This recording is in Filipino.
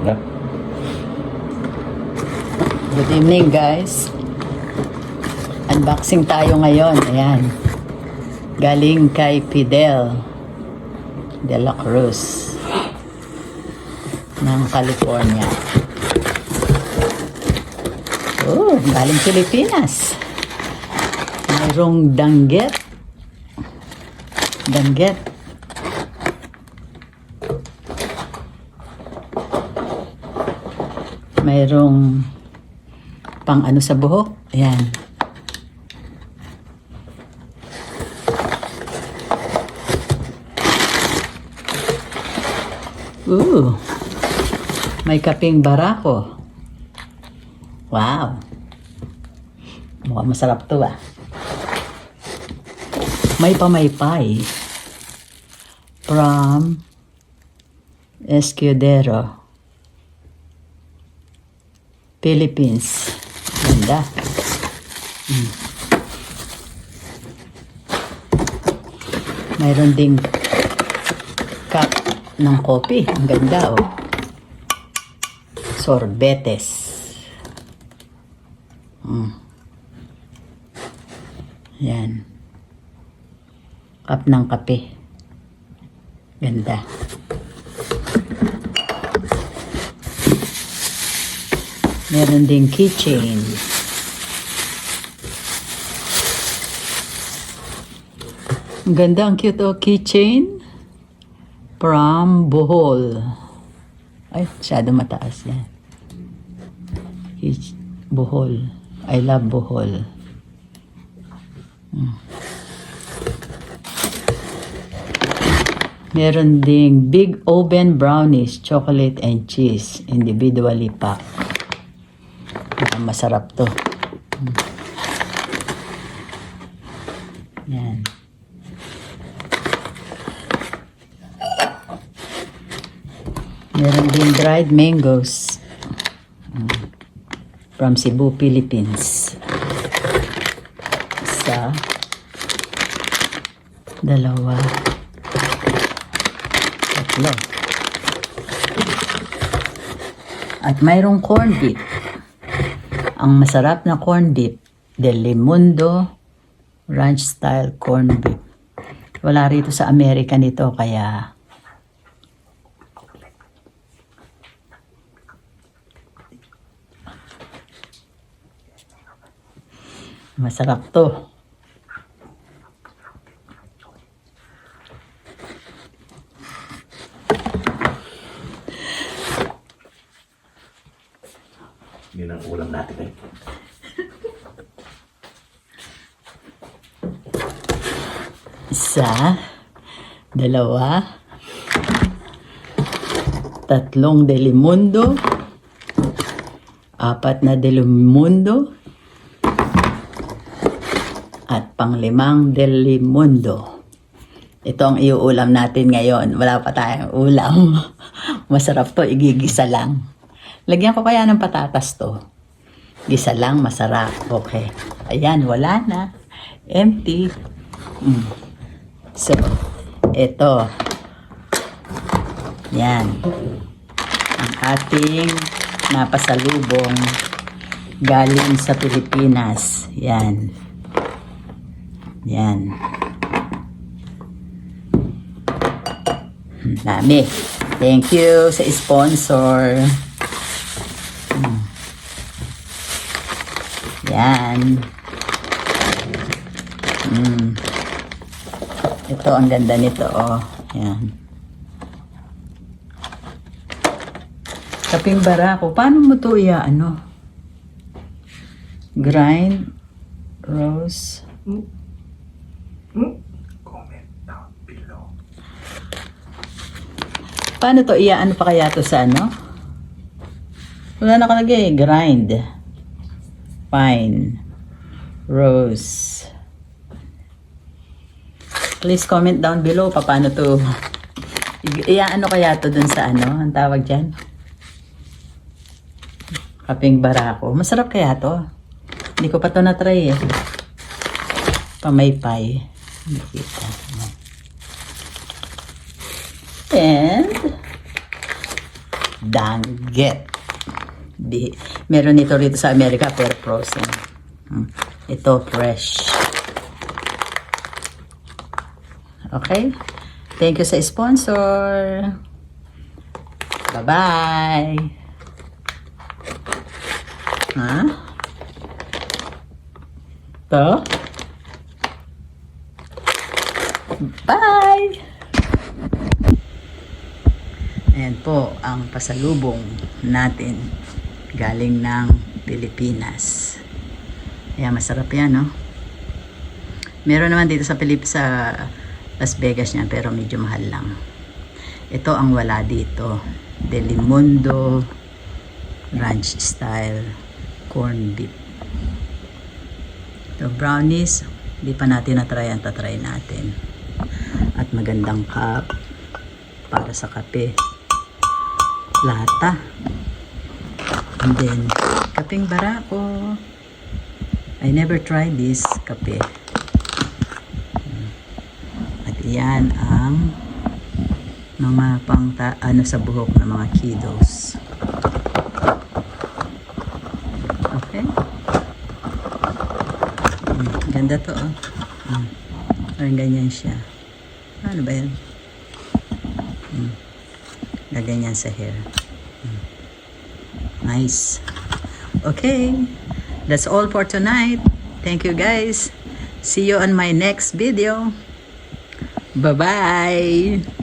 Sarap. Good evening, guys. Unboxing tayo ngayon. Ayan. Galing kay Fidel de la Cruz ng California. Oh, galing Pilipinas. Mayroong danggit. Mayroong pang ano sa buhok. Ayan. May kaping barako. Wow. Mukhang masarap to ah. May pamaypay from Escudero, Philippines. Ganda. Mayroon ding cup ng kopi. Ang ganda oh. Sorbetes. Yan. Cup ng kape. Ganda. Meron ding keychain. Ang ganda, ang cute oh, keychain from Bohol. Ay, masyado mataas yan. Bohol. I love Bohol. Meron ding big oven brownies, chocolate and cheese, individually packed. Masarap to. Yan. Meron din dried mangoes from Cebu, Philippines. Isa, dalawa, tatlo. At mayroong corn dip. Ang masarap na corn dip, Del Mundo Ranch Style Corn Dip. Wala rito sa Amerika nito, kaya masarap to. Yun ang ulam natin eh. Isa, dalawa, tatlong Delimundo, apat na Delimundo, at panglimang Delimundo. Ito ang iuulam natin ngayon. Wala pa tayong ulam. Masarap to, igigisa lang. Lagyan ko kaya ng patatas to. Gisa lang, masarap. Okay. Ayan, wala na. Empty. So, ito. Yan. Ang ating napasalubong galing sa Pilipinas. Yan. Yan. Dami. Thank you sa sponsor. Yan. Ito, ang ganda nito, oh. Yan. Kaping barako. Paano mo ito ano? Grind, roast. Comment down below. Paano to ano pa kaya to sa ano? Wala nakalagay. Grind. Fine. Rose. Please comment down below paano to. Ano kaya to dun sa ano? Ang tawag dyan? Kaping barako. Masarap kaya to? Hindi ko pa to na-try eh. Pamaypay. Nakita. And danggit. Meron nito rito sa Amerika pero frozen. Ito fresh. Okay? Thank you sa sponsor. Bye-bye. Ha? To? Bye! Ayan po ang pasalubong natin galing ng Pilipinas. Ayan, masarap yan, no? Meron naman dito sa Las Vegas niya, pero medyo mahal lang. Ito ang wala dito. Delimundo Ranch Style Corn Beef. Ito, brownies. Hindi pa natin na-try. Tatry natin. At magandang cup para sa kape. Lata. And then, kapeng barako. I never tried this kape. At iyan ang mga sa buhok ng mga kiddos. Okay? Ganda to, oh. Parang ganyan siya. Ano ba yan? Gaganyan sa hair. Nice. Okay. That's all for tonight. Thank you, guys. See you on my next video. Bye-bye.